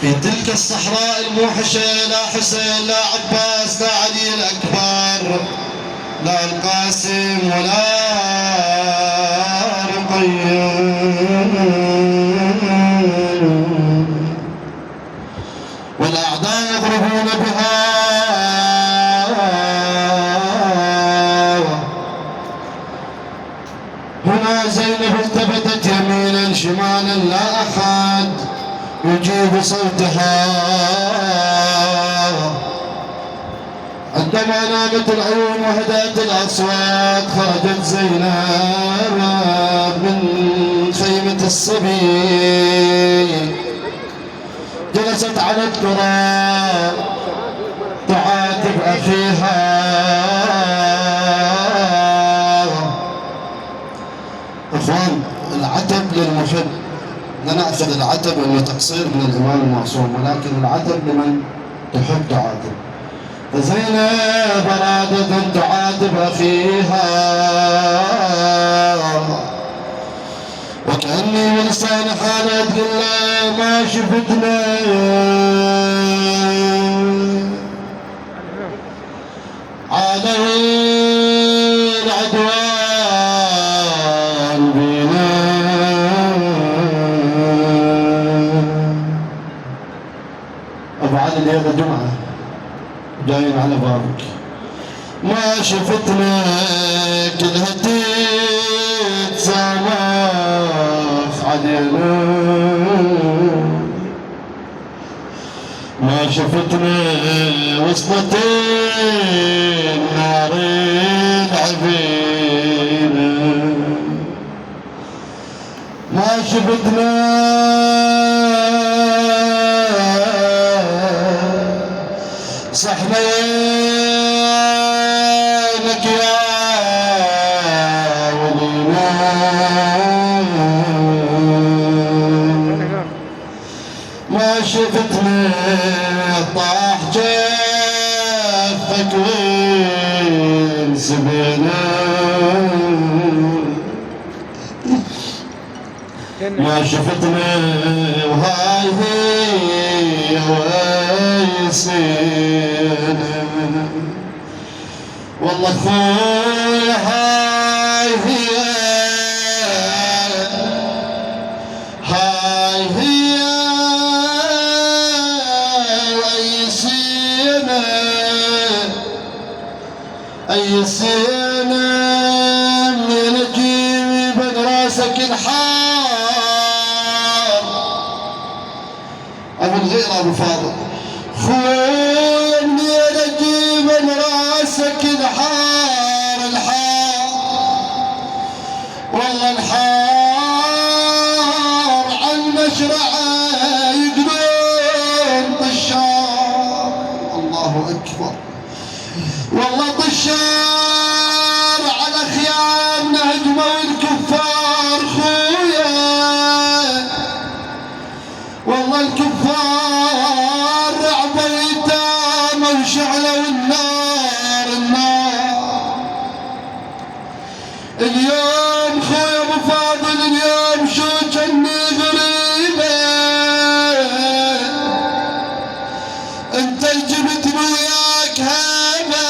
في تلك الصحراء الموحشة لا حسين لا عباس لا علي الأكبر لا القاسم ولا رقية، والأعداء يضربون بها. هنا زينب التفتت يمينا شمالا لا أحد يجيب صوتها. عندما نامت العيون وهدأت الأصوات خرجت زينب من خيمة الصبي، جلست على التراب تعاتب أخيها. إخوان، العتب للمحب، لا نأخذ العتب أنه تقصير من الإمام المعصوم، ولكن العتب لمن تحب تعاتب. فزينب أرادت أن تعاتب أخيها، وكأني من لسان حالها تقول له ما شفتنا علوي العدوان بينا. أبو علي اليوم الجمعة جايين على بابك، ما شفتنا كلها تتسامح علينا، ما شفتنا وصلتين نارين عبينا، ما شفتنا صحنينك يا ولينا، ما شفتنا طاح جفك وين سبينا، ما شفتنا وهاي هي ويسينا. والله خوي هاي هي ويسينا، أيسينا من أجيب راسك الحار. أبو الغير أبو فاضل، خوي من أجيب راسك الحار الحار، والله الحار عن مشرعه يقولون طشار. الله أكبر، والله طشار على خيامنا هجموا الكفار خويا، والله الكفار رعبوا يتامى وشعلوا النار النار. اليوم خويا ابو فاضل، اليوم شو جني غريبه، انت جبت وياك هبه،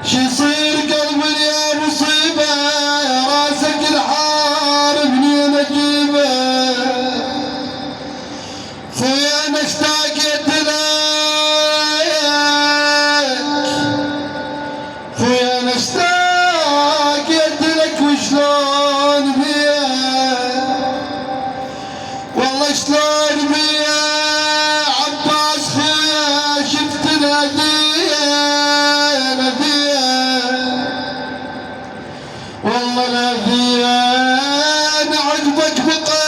شي يصير قلبي يا مصيبه، راسك الحار منين اجيبه. خويا انا اشتاقت لك، خويا انا اشتاقت لك وشلون بيا، والله شلون بيا عباس خويا شفت ناديه ناديه، والله ناديه انا عقبك بقيت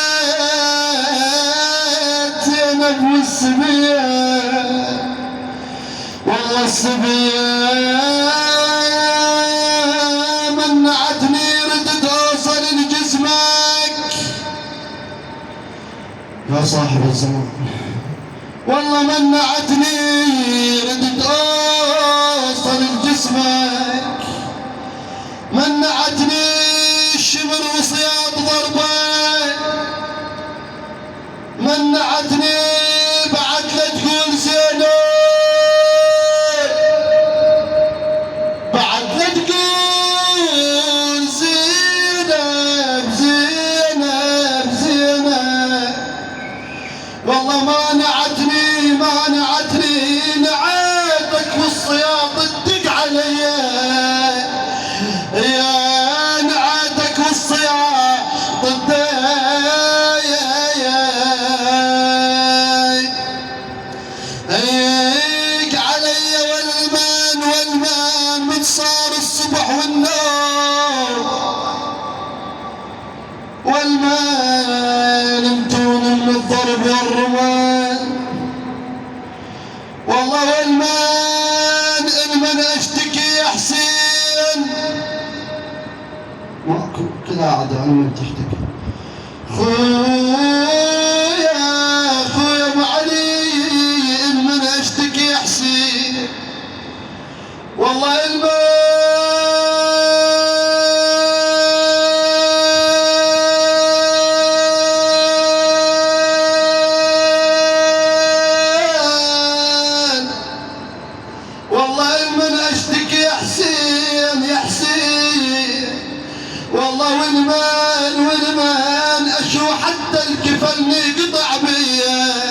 زينب والسبيه، والله السبيه منعتني ردت اوصل لجسمك يا صاحب الزمان، والله منعتني ردت اوصل لجسمك، منعتني الشمر وصياد ضربه، نمتون من الضرب والرمان، والله والمان المن اشتكي يا حسين، ماكو كذا عاد المن تشتكي. خويا ابو علي المن اشتكي يا حسين، والله المن اشتكي يا حسين يا حسين، والله والمان اشو حتى الكفن يقطع بيا.